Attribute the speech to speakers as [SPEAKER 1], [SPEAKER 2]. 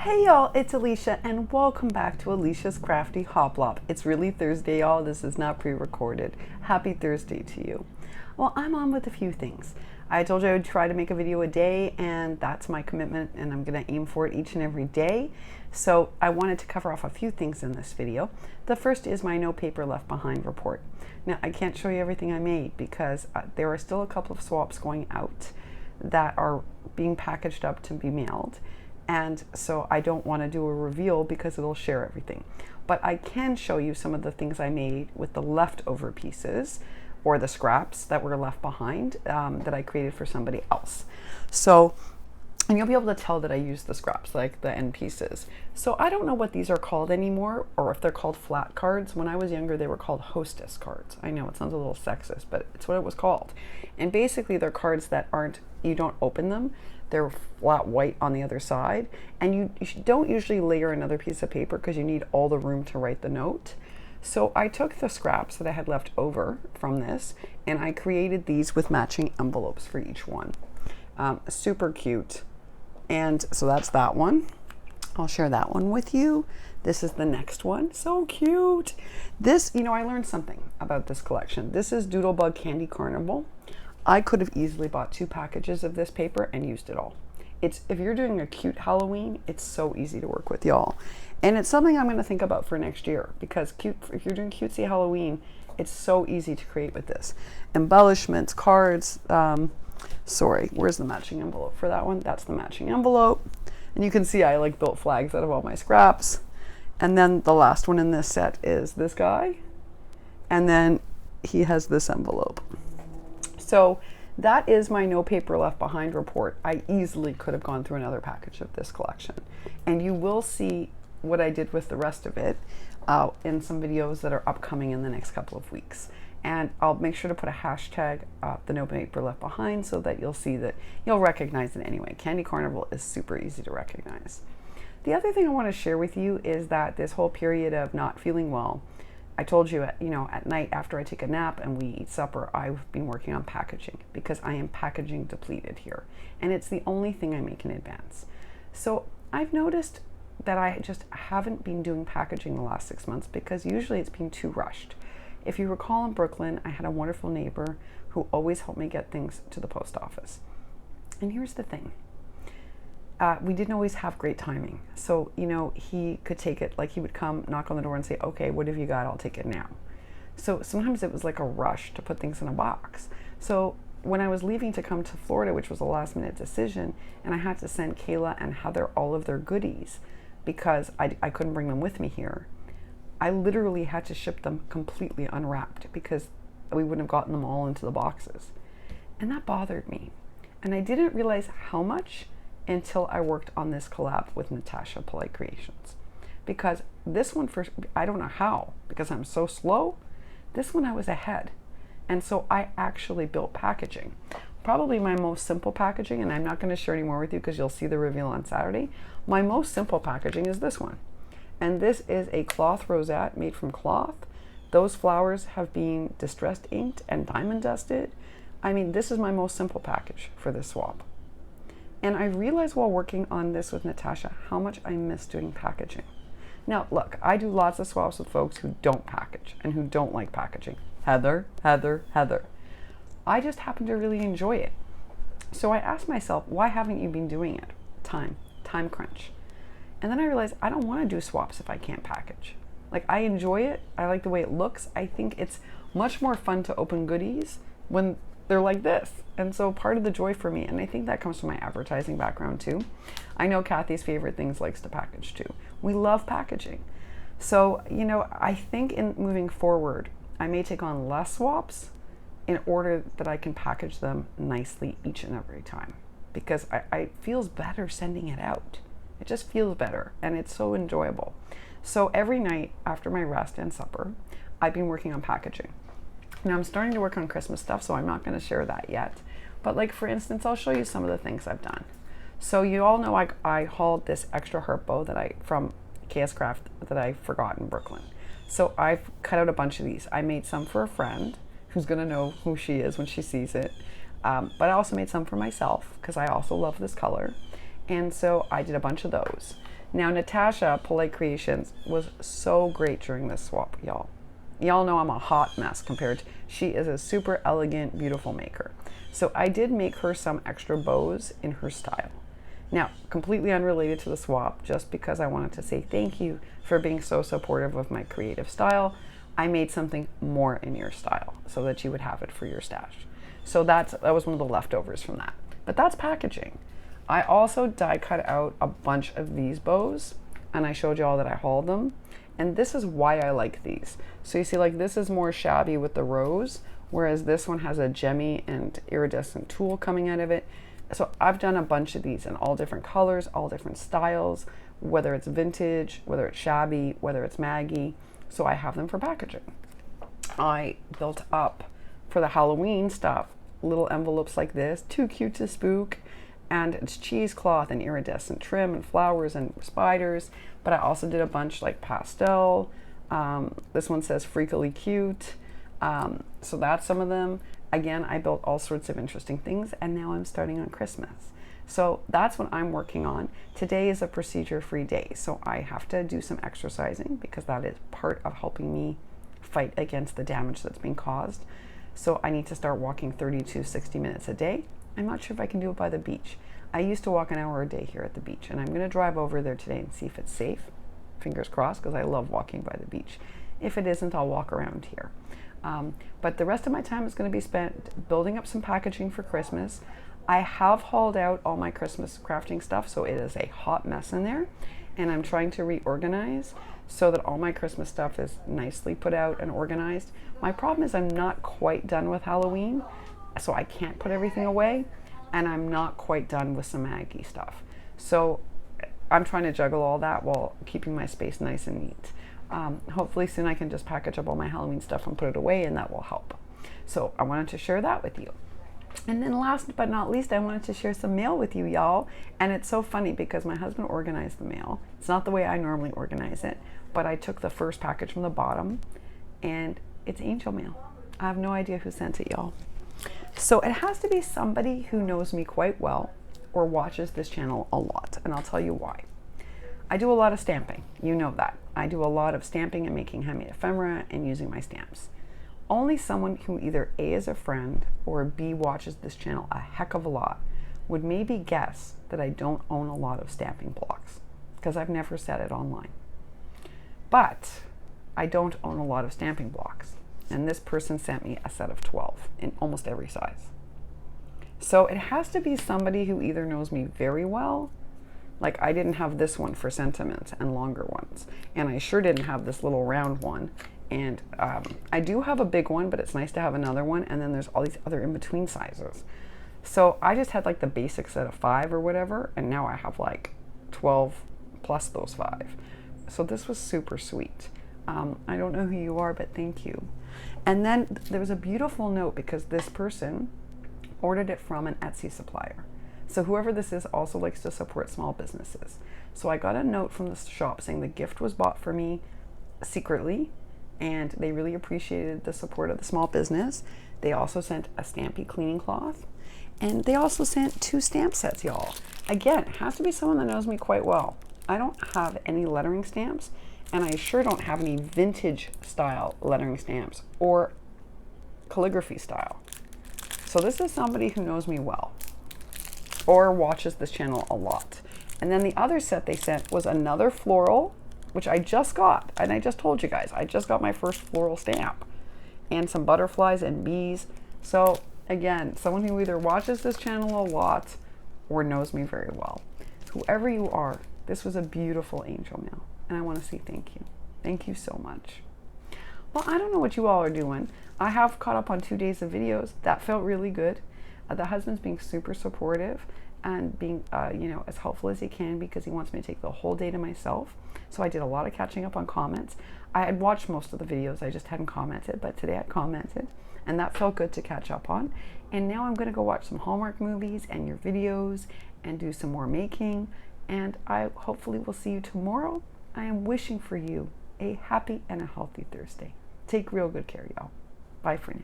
[SPEAKER 1] Hey y'all, it's Alicia and welcome back to Alicia's Crafty Hoplop. It's really Thursday, y'all. This is not pre-recorded. Happy Thursday to you. Well, I'm on with a few things. I told you I would try to make a video a day, and that's my commitment, and I'm going to aim for it each and every day. So I wanted to cover off a few things in this video. The first is my No Paper Left Behind report. Now, I can't show you everything I made because there are still a couple of swaps going out that are being packaged up to be mailed. And so I don't want to do a reveal because it'll share everything. But I can show you some of the things I made with the leftover pieces or the scraps that were left behind that I created for somebody else. So, and you'll be able to tell that I used the scraps, like the end pieces. So I don't know what these are called anymore, or if they're called flat cards. When I was younger, they were called hostess cards. I know it sounds a little sexist, but it's what it was called. And basically they're cards that you don't open them. They're flat white on the other side, and you don't usually layer another piece of paper because you need all the room to write the note. So I took the scraps that I had left over from this, and I created these with matching envelopes for each one. Super cute. And so that's that one. I'll share that one with you. This is the next one. So cute. This, I learned something about this collection. This is Doodlebug Candy Carnival. I could have easily bought 2 packages of this paper and used it all. If you're doing a cute Halloween, it's so easy to work with, y'all. And it's something I'm going to think about for next year, because if you're doing cutesy Halloween, it's so easy to create with this. Embellishments, cards, sorry, where's the matching envelope for that one? That's the matching envelope. And you can see I built flags out of all my scraps. And then the last one in this set is this guy. And then he has this envelope. So that is my No Paper Left Behind report. I easily could have gone through another package of this collection. And you will see what I did with the rest of it in some videos that are upcoming in the next couple of weeks. And I'll make sure to put a hashtag, the No Paper Left Behind, so that you'll see that you'll recognize it anyway. Candy Carnival is super easy to recognize. The other thing I want to share with you is that this whole period of not feeling well, I told you, at night after I take a nap and we eat supper, I've been working on packaging because I am packaging depleted here. And it's the only thing I make in advance. So I've noticed that I just haven't been doing packaging the last 6 months because usually it's been too rushed. If you recall, in Brooklyn, I had a wonderful neighbor who always helped me get things to the post office. And here's the thing. We didn't always have great timing. So, he could take it, he would come, knock on the door and say, okay, what have you got? I'll take it now. So sometimes it was like a rush to put things in a box. So when I was leaving to come to Florida, which was a last minute decision, and I had to send Kayla and Heather all of their goodies because I couldn't bring them with me here, I literally had to ship them completely unwrapped because we wouldn't have gotten them all into the boxes. And that bothered me. And I didn't realize how much until I worked on this collab with Natasha Polite Creations. Because this one, I don't know how, because I'm so slow, this one I was ahead. And so I actually built packaging. Probably my most simple packaging, and I'm not going to share any more with you because you'll see the reveal on Saturday. My most simple packaging is this one. And this is a cloth rosette made from cloth. Those flowers have been distressed inked and diamond dusted. I mean, this is my most simple package for this swap. And I realized while working on this with Natasha how much I miss doing packaging. Now, look, I do lots of swaps with folks who don't package and who don't like packaging. Heather. I just happen to really enjoy it. So I asked myself, why haven't you been doing it? Time crunch. And then I realized I don't want to do swaps if I can't package. I enjoy it. I like the way it looks. I think it's much more fun to open goodies when they're like this. And so part of the joy for me, and I think that comes from my advertising background too. I know Kathy's favorite things likes to package too. We love packaging. So, I think in moving forward, I may take on less swaps in order that I can package them nicely each and every time. Because it feels better sending it out. It just feels better and it's so enjoyable. So every night after my rest and supper, I've been working on packaging. Now I'm starting to work on Christmas stuff, so I'm not going to share that yet. But for instance, I'll show you some of the things I've done. So you all know I hauled this extra heart bow from KS Craft that I forgot in Brooklyn. So I've cut out a bunch of these. I made some for a friend who's going to know who she is when she sees it. But I also made some for myself because I also love this color. And so I did a bunch of those. Now, Natasha, Polite Creations, was so great during this swap, y'all. Y'all know I'm a hot mess compared to, she is a super elegant, beautiful maker. So I did make her some extra bows in her style. Now, completely unrelated to the swap, just because I wanted to say thank you for being so supportive of my creative style, I made something more in your style so that you would have it for your stash. So that was one of the leftovers from that. But that's packaging. I also die cut out a bunch of these bows, and I showed you all that I hauled them. And this is why I like these. So you see, like, this is more shabby with the rose, whereas this one has a gemmy and iridescent tulle coming out of it. So I've done a bunch of these in all different colors, all different styles, whether it's vintage, whether it's shabby, whether it's Maggie. So I have them for packaging. I built up for the Halloween stuff little envelopes like this, too cute to spook. And it's cheesecloth and iridescent trim and flowers and spiders. But I also did a bunch like pastel. This one says freakily cute. So that's some of them. Again, I built all sorts of interesting things, and now I'm starting on Christmas. So that's what I'm working on. Today is a procedure-free day, so I have to do some exercising because that is part of helping me fight against the damage that's being caused. So I need to start walking 30 to 60 minutes a day. I'm not sure if I can do it by the beach. I used to walk an hour a day here at the beach, and I'm going to drive over there today and see if it's safe. Fingers crossed, because I love walking by the beach. If it isn't, I'll walk around here. But the rest of my time is going to be spent building up some packaging for Christmas. I have hauled out all my Christmas crafting stuff, so it is a hot mess in there. And I'm trying to reorganize so that all my Christmas stuff is nicely put out and organized. My problem is I'm not quite done with Halloween, so I can't put everything away. And I'm not quite done with some Maggie stuff. So I'm trying to juggle all that while keeping my space nice and neat. Hopefully soon I can just package up all my Halloween stuff and put it away, and that will help. So I wanted to share that with you. And then last but not least, I wanted to share some mail with you, y'all. And it's so funny because my husband organized the mail. It's not the way I normally organize it, but I took the first package from the bottom, and it's angel mail. I have no idea who sent it, y'all. So it has to be somebody who knows me quite well or watches this channel a lot, and I'll tell you why. I do a lot of stamping, you know that. I do a lot of stamping and making handmade ephemera and using my stamps. Only someone who either A is a friend or B watches this channel a heck of a lot would maybe guess that I don't own a lot of stamping blocks, because I've never said it online. But I don't own a lot of stamping blocks. And this person sent me a set of 12 in almost every size. So it has to be somebody who either knows me very well, like I didn't have this one for sentiments and longer ones, and I sure didn't have this little round one, and I do have a big one, but it's nice to have another one, and then there's all these other in-between sizes. So I just had like the basic set of 5 or whatever, and now I have like 12 plus those 5. So this was super sweet. I don't know who you are, but thank you. And then there was a beautiful note because this person ordered it from an Etsy supplier. So whoever this is also likes to support small businesses. So I got a note from the shop saying the gift was bought for me secretly, and they really appreciated the support of the small business. They also sent a Stampy cleaning cloth, and they also sent 2 stamp sets, y'all. Again, it has to be someone that knows me quite well. I don't have any lettering stamps, and I sure don't have any vintage style lettering stamps or calligraphy style. So this is somebody who knows me well or watches this channel a lot. And then the other set they sent was another floral, which I just got. And I just told you guys, I just got my first floral stamp, and some butterflies and bees. So again, someone who either watches this channel a lot or knows me very well. Whoever you are, this was a beautiful angel mail. And I want to say thank you. Thank you so much. Well, I don't know what you all are doing. I have caught up on 2 days of videos. That felt really good. The husband's being super supportive and being, as helpful as he can because he wants me to take the whole day to myself. So I did a lot of catching up on comments. I had watched most of the videos. I just hadn't commented, but today I commented, and that felt good to catch up on. And now I'm going to go watch some Hallmark movies and your videos and do some more making. And I hopefully will see you tomorrow. I am wishing for you a happy and a healthy Thursday. Take real good care, y'all. Bye for now.